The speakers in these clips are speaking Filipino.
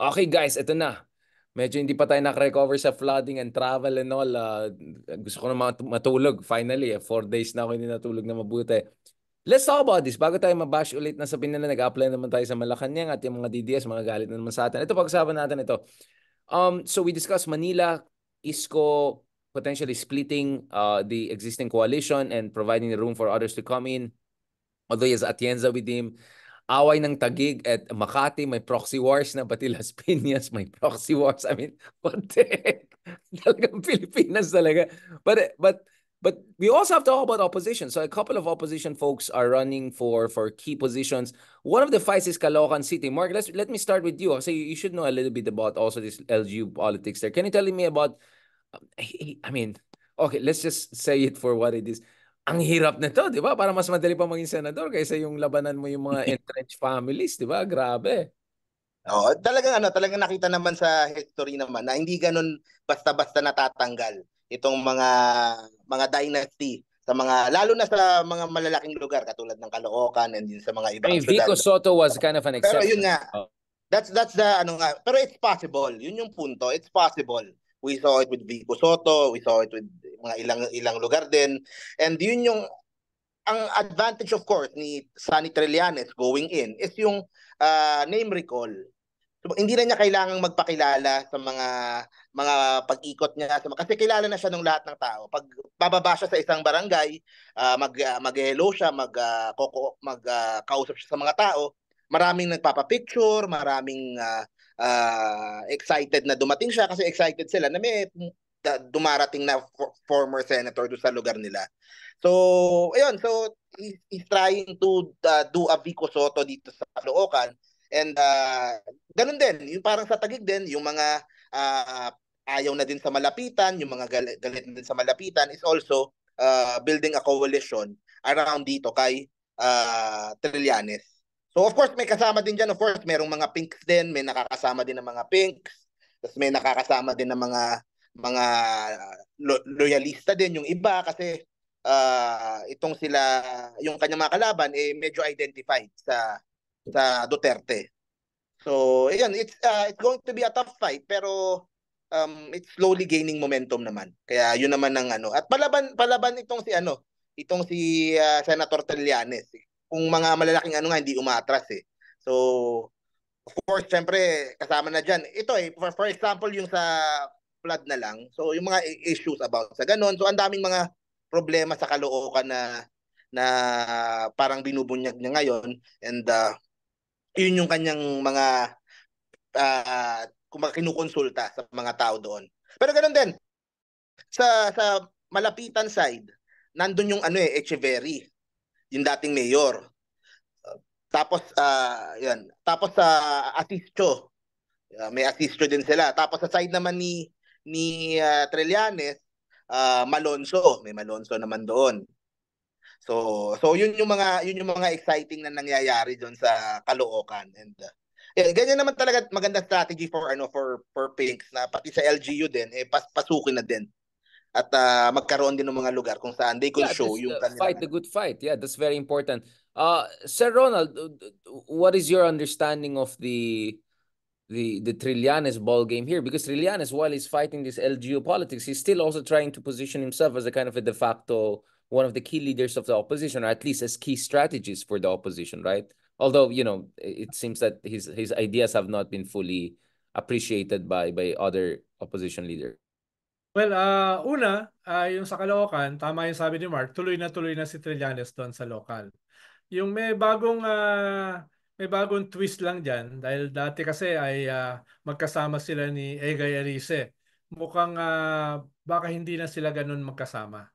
Okay guys, ito na. Medyo hindi pa tayo nakarecover sa flooding and travel and all. Gusto ko na matulog finally. 4 days na ako hindi natulog na mabuti. Let's talk about this. Bago tayo mabash ulit na sabihin nila, nag-apply naman tayo sa Malacanang at yung mga DDS, mga galit na naman sa atin. Ito, pag-usapan natin ito. So we discussed Manila, Isko, potentially splitting the existing coalition and providing the room for others to come in. Although he has Atienza with him. Away ng Taguig at Makati, may proxy wars na, pati Las Piñas, may proxy wars. I mean, what the heck? Talagang Pilipinas talaga. But we also have to talk about opposition. So a couple of opposition folks are running for key positions. One of the fights is Caloocan City. Mark, let me start with you. So you should know a little bit about also this LGU politics there. Can you tell me about, I mean, okay, let's just say it for what it is. Ang hirap nito, di ba? Para mas madali pa maging senador kaysa yung labanan mo yung mga entrenched families, di ba? Grabe. Oo, talagang nakita naman sa history naman na hindi ganun basta-basta natatanggal itong mga dynasty sa mga lalo na sa mga malalaking lugar katulad ng Caloocan and din sa mga I ibang mean, syudad. Vico Soto was kind of an Pero yun exception. nga, that's the ano nga, pero it's possible. Yun yung punto. It's possible. We saw it with Vico Soto, we saw it with mga ilang lugar din. And yun yung ang advantage of course ni Sonny Trillanes going in is yung name recall. So, hindi na niya kailangang magpakilala sa mga pag-ikot niya kasi kilala na siya ng lahat ng tao. Pag bababa siya sa isang barangay, mag-hello siya, kausap siya sa mga tao, maraming nagpapa-picture, maraming excited na dumating siya kasi excited sila na may dumarating na former senator do sa lugar nila. So, ayun, so he's trying to do a Vico Soto dito sa Caloocan. And ganun din, yung parang sa Taguig din, yung mga ayaw na din sa malapitan, yung mga galit na din sa malapitan is also building a coalition around dito kay Trillanes. So of course may kasama din dyan, of course merong mga pinks din, may nakakasama din ng mga pinks, tapos may nakakasama din ng mga loyalista din yung iba kasi itong sila, yung kanyang mga kalaban eh medyo identified sa Duterte. So, ayun, it's going to be a tough fight pero it's slowly gaining momentum naman. Kaya yun naman ang ano. At palaban itong si Senator Trillanes. Kung mga malalaking ano nga hindi umatras eh. So, of course, syempre kasama na diyan. Ito eh for example yung sa flood na lang. So, yung mga issues about sa ganun. So, ang daming mga problema sa Caloocan na parang binubunyag niya ngayon and yun yung kanyang mga kung kinukonsulta sa mga tao doon. Pero ganoon din sa malapitan side, nandun yung ano Echeverry, yung dating mayor. Tapos yan. Tapos sa Asisio, may Asisio din sila. Tapos sa side naman ni Trillanes, Malonzo, may Malonzo naman doon. So yun yung mga exciting na nangyayari doon sa Caloocan and ganyan naman talaga maganda strategy for Pinks na pati sa LGU din pasukin na din at magkaroon din ng mga lugar kung saan they could Yeah, show this yung fight kanilang the good fight. Yeah, that's very important. Sir Ronald, what is your understanding of the Trillanes ball game here? Because Trillanes, while he's fighting this LGU politics, he's still also trying to position himself as a kind of a de facto one of the key leaders of the opposition, or at least as key strategies for the opposition, right? Although, it seems that his ideas have not been fully appreciated by other opposition leaders. Well, yung sa Caloocan, tama yung sabi ni Mark, tuloy na si Trillanes doon sa local. Yung may bagong twist lang diyan dahil dati kasi ay magkasama sila ni Egay Arice. Mukhang baka hindi na sila ganun magkasama.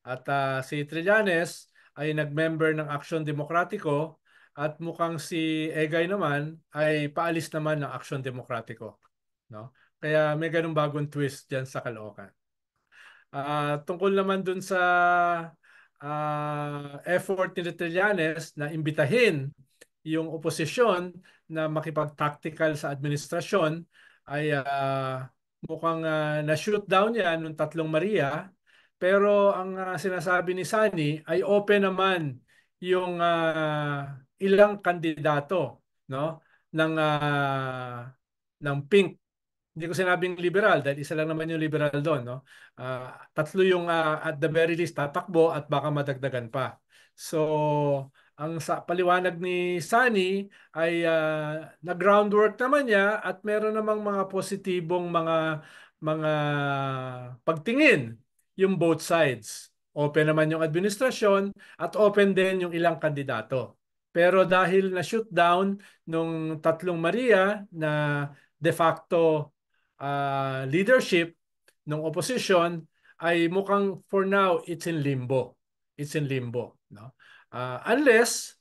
At si Trillanes ay nag-member ng Aksyon Demokratiko at mukhang si Egay naman ay paalis naman ng Aksyon Demokratiko, no? Kaya may ganung bagong twist diyan sa Caloocan. Tungkol naman dun sa effort ni Trillanes na imbitahin yung oposisyon na makipag-tactical sa administrasyon ay mukhang na-shoot down yan ng Tatlong Maria. Pero ang sinasabi ni Sani ay open naman yung ilang kandidato, no, ng ng Pink. Hindi ko sinabing liberal dahil isa lang naman yung liberal doon, no? Tatlo yung at the very least tatakbo at baka madagdagan pa. So, ang sa paliwanag ni Sunny ay na-groundwork naman niya at meron namang mga positibong mga pagtingin yung both sides. Open naman yung administrasyon at open din yung ilang kandidato. Pero dahil na-shoot down nung tatlong Maria na de facto leadership ng opposition ay mukhang for now it's in limbo. It's in limbo, no? Unless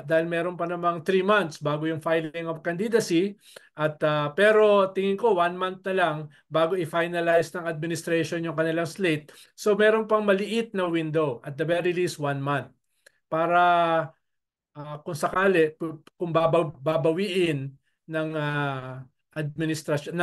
dahil meron pa namang 3 months bago yung filing of candidacy at pero tingin ko 1 month na lang bago i-finalize ng administration yung kanilang slate. So meron pang maliit na window, at the very least 1 month para kung sakali kung babawiin ng administrasyon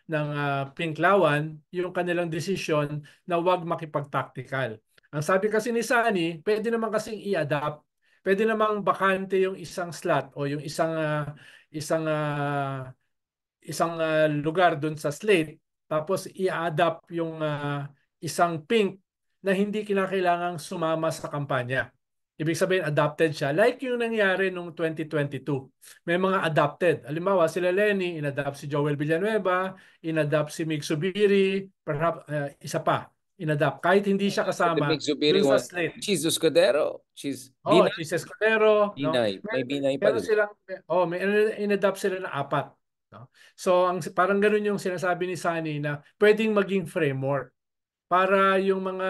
ng Pinklawan yung kanilang desisyon na wag makipag-tactical. Ang sabi kasi ni Sani, pwede naman kasing i-adapt. Pwede namang bakante yung isang slot o yung isang lugar dun sa slate, tapos i-adapt yung isang pink na hindi kinakailangang sumama sa kampanya. Ibig sabihin, adopted siya. Like yung nangyari nung 2022. May mga adopted. Halimbawa, sila Lenny, inadapt si Joel Villanueva, inadapt si Mig Subiri, perhaps isa pa, inadapt. Kahit hindi siya The kasama Mig Zubiri dun sa one. slate. Jesus Cordero. Oh, Binay. si Escudero, no? Binay. May Binay pa Meron din. silang may inadapt sila na 4, no? So parang ganoon yung sinasabi ni Sunny na pwedeng maging framework para yung mga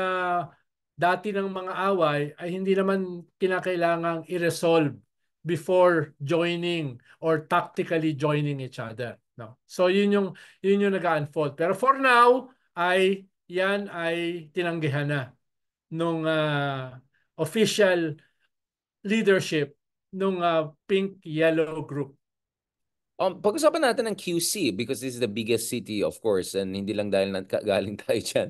dati ng mga away ay hindi naman kinakailangang i-resolve before joining or tactically joining each other, no? So yun yung nag-unfold. Pero for now ay yan ay tinanggihan na nung official leadership nung Pink Yellow Group. Pag-usapan natin ng QC because this is the biggest city, of course, and hindi lang dahil galing tayo dyan.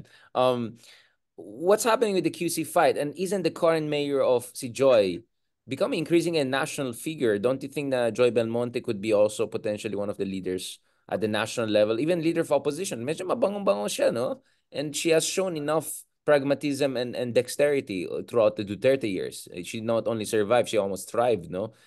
What's happening with the QC fight? And isn't the current mayor of si Joy becoming increasingly a national figure? Don't you think that Joy Belmonte could be also potentially one of the leaders at the national level, even leader of opposition? Medyo mabangong-bango siya, no? And she has shown enough pragmatism and dexterity throughout the Duterte years. She not only survived, she almost thrived, no?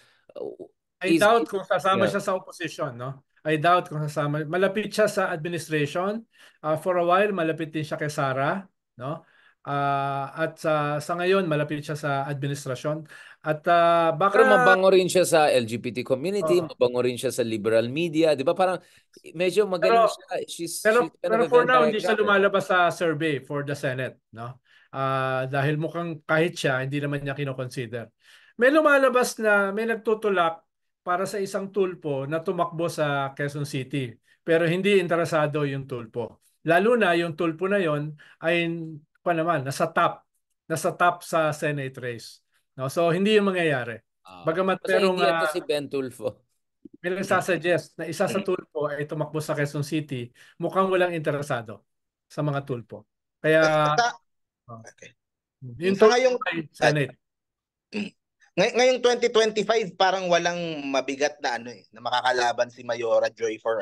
I Is doubt kung sasama yeah. siya sa opposition, no? I doubt kung sasama. Malapit siya sa administration. For a while, malapit din siya kay Sara, no? At sa ngayon, malapit siya sa administrasyon. At Pero baka mabango rin siya sa LGBT community, oh, mabango rin siya sa liberal media, 'di ba? Parang medyo magaling pero siya. She's kind of pero a for Venn now hindi siya diagrammer. lumalabas sa survey for the Senate, no? Dahil mukhang kahit siya hindi naman niya kino-consider. May nagtutulak para sa isang tulpo na tumakbo sa Quezon City, pero hindi interesado yung tulpo. Lalo na yung tulpo na yon ay nasa top sa Senate race. No? So hindi yung mangyayari. Bagamat Kasi merong hindi ito si Ben Tulfo. may nagsasuggest na isa sa tulpo ay tumakbo sa Quezon City, mukhang walang interesado sa mga tulpo. Kaya Sa, okay. yung Sa tulpo ngayong ay Senate. ngayong 2025 parang walang mabigat na na makakalaban si Mayora Joy for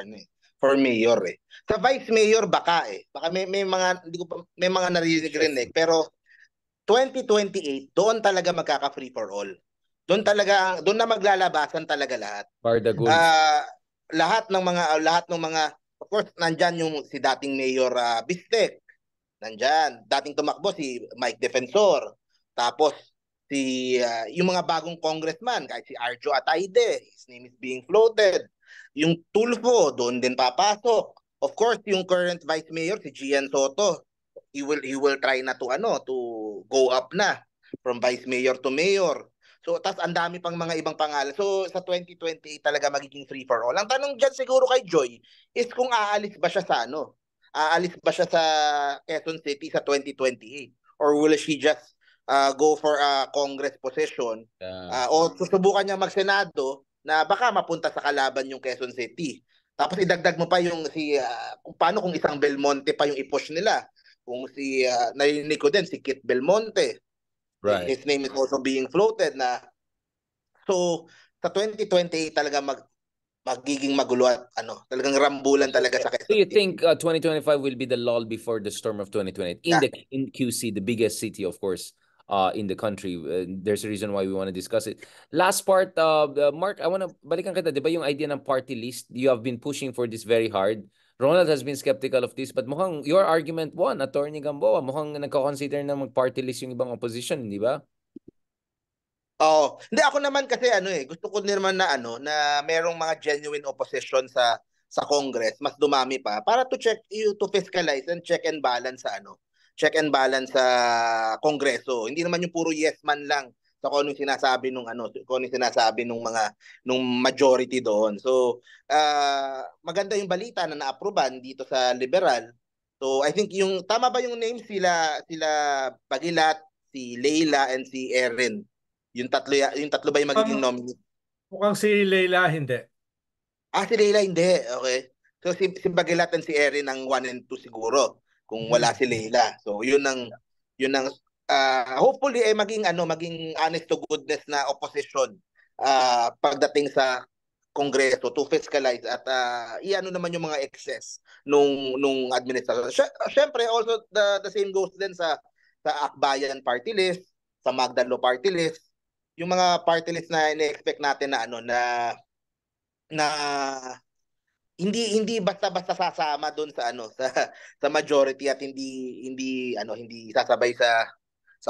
mayor eh. Sa vice mayor baka baka may mga hindi ko pa, may mga narinig rin pero 2028 doon talaga magkaka free for all. Doon na maglalabasan talaga lahat. Barda Goods. Lahat ng mga of course nandiyan yung si dating mayor Bistek. Nandiyan, dating tumakbo si Mike Defensor. Tapos yung mga bagong congressman, kahit si Arjo Ataide, his name is being floated. Yung Tulfo, doon din papasok. Of course, yung current vice mayor, si Gian Soto, he will try na to go up na from vice mayor to mayor. So, tas ang dami pang mga ibang pangalan. So, sa 2028 talaga magiging free for all. Ang tanong dyan siguro kay Joy is kung aalis ba siya sa aalis ba siya sa Quezon City sa 2028? Or will she just go for a Congress position? O susubukan niya mag-Senado na baka mapunta sa kalaban yung Quezon City. Tapos idagdag mo pa yung kung paano kung isang Belmonte pa yung i-push nila. Kung narinig ko din si Kit Belmonte. Right. His name is also being floated na. So, sa 2028 talaga magiging magulo at talagang rambulan talaga sa Do Quezon you City. think 2025 will be the lull before the storm of 2028 in QC, the biggest city, of course, in the country? There's a reason why we want to discuss it. Last part, Mark, I want to balikan kita, di ba yung idea ng party list? You have been pushing for this very hard. Ronald has been skeptical of this, but mukhang your argument won, Attorney Gamboa. Mukhang nagko-consider na mag-party list yung ibang opposition, di ba? Oh, hindi ako naman kasi gusto ko naman na na merong mga genuine opposition sa Congress, mas dumami pa para to fiscalize and check and balance check and balance sa Kongreso. Hindi naman yung puro yes man lang sa kung anong sinasabi kung anong sinasabi nung majority doon. So, maganda yung balita na naaproban dito sa Liberal. So, I think yung tama ba yung name sila Bagilat, si Leila and si Erin. Yung tatlo ba yung magiging nominee? Mukhang si Leila hindi. Si Leila hindi. Okay. So si Bagilat and si Erin ang 1 and 2 siguro kung wala si Leila. So yun ang hopefully maging honest to goodness na opposition pagdating sa Kongreso to fiscalize at iano naman yung mga excess nung administrasyon. Syempre also the same goes din sa Akbayan party list, sa Magdalo party list, yung mga party list na ina-expect natin na na hindi basta-basta sasama doon sa majority at hindi sasabay sa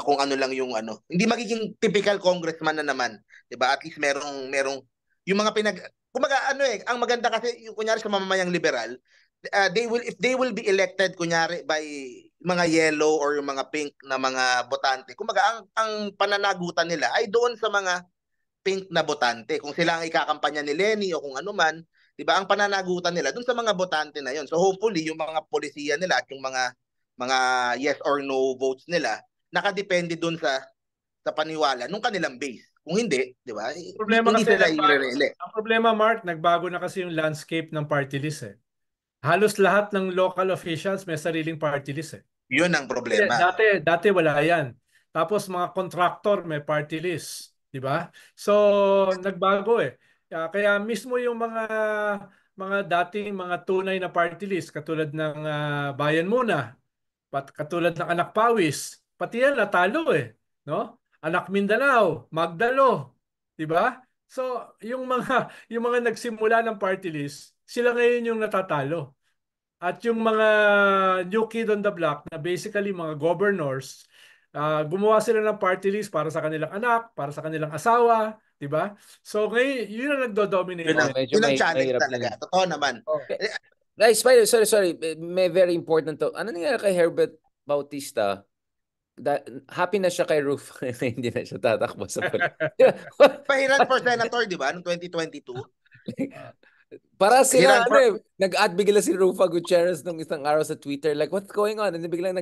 kung ano lang yung hindi magiging typical congressman na naman, 'di ba? At least merong yung mga kumaga ang maganda kasi yung kunyari sa mamamayang liberal, if they will be elected kunyari by mga yellow or yung mga pink na mga botante. Kumaga ang pananagutan nila ay doon sa mga pink na botante. Kung sila ang ikakampanya ni Lenny o kung ano man, 'di ba? Ang pananagutan nila doon sa mga botante na 'yon. So hopefully yung mga polisiya nila at yung mga yes or no votes nila nakadepende doon sa paniwala nung kanilang base. Kung hindi, 'di ba? Problema Hindi kasi sila irerele. ang problema, Mark, nagbago na kasi yung landscape ng party list eh. Halos lahat ng local officials may sariling party list eh. Yun ang problema. Dati wala yan. Tapos mga contractor may party list, di ba? So nagbago eh. Kaya mismo yung mga dating mga tunay na party list katulad ng Bayan Muna, katulad ng Anak Pawis, pati yan natalo eh, no? Anak Mindanao, Magdalo, di ba? So yung mga nagsimula ng party list, sila ngayon yung natatalo. At yung mga new kid on the block na basically mga governors, gumawa sila ng party list para sa kanilang anak, para sa kanilang asawa, di ba? So ngayon, yun ang nagdo-dominate. Yun ang challenge talaga. Totoo naman. Guys, sorry. May very important to. Ano nangyari kay Herbert Bautista? Happy na siya kay Ruf. Hindi na siya tatakbo sa Pahiran for senator, di ba? Noong 2022. Para sila, nag-add bigla si Rufa Gutierrez nung isang araw sa Twitter, like, what's going on? And then biglang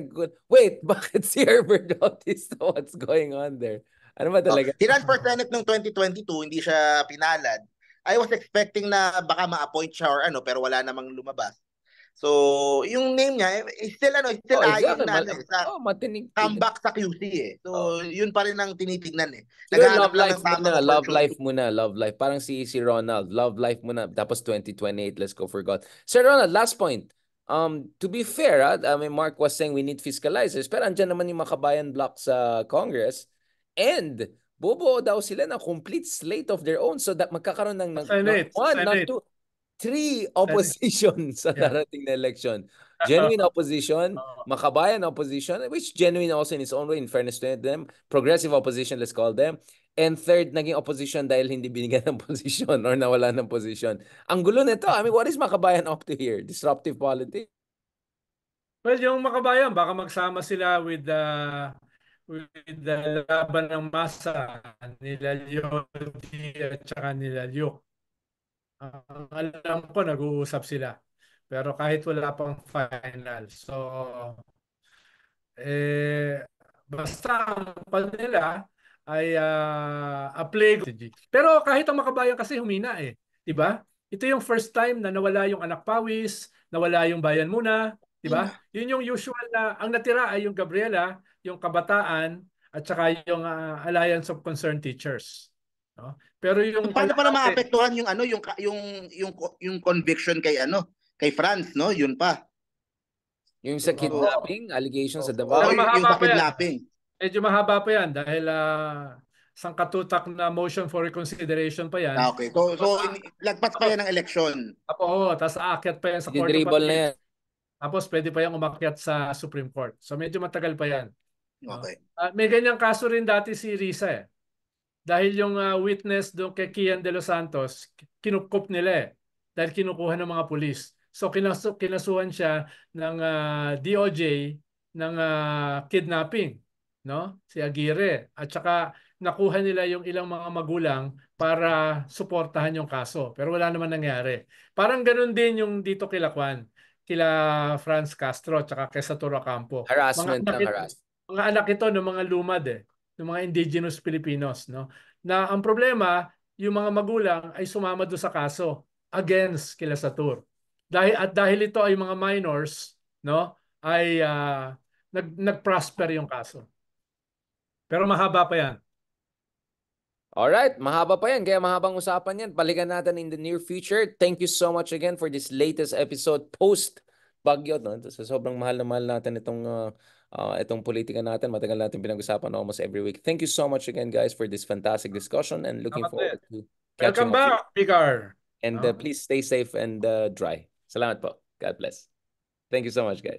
wait, bakit si Herbert Bautista? What's going on there? Ano ba talaga? Hiran for Senate noong 2022, hindi siya pinalad. I was expecting na baka ma-appoint siya or pero wala namang lumabas. So, yung name niya, still eyeing na matinig. Comeback sa QC eh. So, yun pa rin ang tinitignan eh. Love life muna. Parang si Ronald, love life muna. Tapos 2028, let's go for God. Sir Ronald, last point. To be fair, I mean, Mark was saying we need fiscalizers, pero andyan naman yung Makabayan block sa Congress. And bobo daw sila na complete slate of their own so that magkakaroon ng one, not two, 3 opposition sa darating na election. Genuine opposition, Makabayan opposition, which genuine also in its own way, in fairness to them. Progressive opposition, let's call them. And third, naging opposition dahil hindi binigyan ng position or nawala ng position. Ang gulo nito. I mean, what is Makabayan up to here? Disruptive politics? Well, yung Makabayan, baka magsama sila with the laban ng masa nila Yodi at saka nila Lyuk. Alam ko nag-uusap sila. Pero kahit wala pang final. So, basta ang kanila ay a plague. Pero kahit ang Makabayan kasi humina eh. Diba? Ito yung first time na nawala yung Anak Pawis, nawala yung Bayan Muna. Diba? Yun yung usual na ang natira ay yung Gabriela, yung Kabataan, at saka yung Alliance of Concerned Teachers. no? Pero yung Paano pala kalahati, maapektuhan yung ano yung conviction kay France, no? Yun pa. Yung sa oo. kidnapping, allegations sa Pero Oh, Davao. yung mahaba sa pa yan. kidnapping. Medyo mahaba pa yan dahil sangkatutak na motion for reconsideration pa yan. Okay. So Tapos, lagpas pa yan ng eleksyon. tapos aakyat pa yan sa Court of Didribble na Appeal. yan. Tapos pwede pa yung umakyat sa Supreme Court. So medyo matagal pa yan. No? Okay. May ganyang kaso rin dati si Risa eh. Dahil yung witness doon kay Kian De Los Santos, kinukup nila eh. Dahil kinukuha ng mga pulis. So kinasuhan siya ng DOJ ng kidnapping, no? Si Aguirre. At saka nakuha nila yung ilang mga magulang para suportahan yung kaso. Pero wala naman nangyari. Parang ganun din yung dito kila Kwan, kila Franz Castro at saka kay Satoru Campo. Harassment ng harassment. Mga anak ito ng mga lumad eh, ng mga indigenous Filipinos, no? Na ang problema, yung mga magulang ay sumama doon sa kaso against kila Satur. Dahil ito ay mga minors, no? Ay nag-prosper yung kaso. Pero mahaba pa yan. Alright, mahaba pa yan. Kaya mahabang usapan yan. Balikan natin in the near future. Thank you so much again for this latest episode post-Bagyo. No? So, sobrang mahal na mahal natin itong politika natin. Matagal natin pinag-usapan almost every week. Thank you so much again, guys, for this fantastic discussion and looking Salamat forward din. to catching Welcome up. back, Picar. And No? please stay safe and dry. Salamat po. God bless. Thank you so much, guys.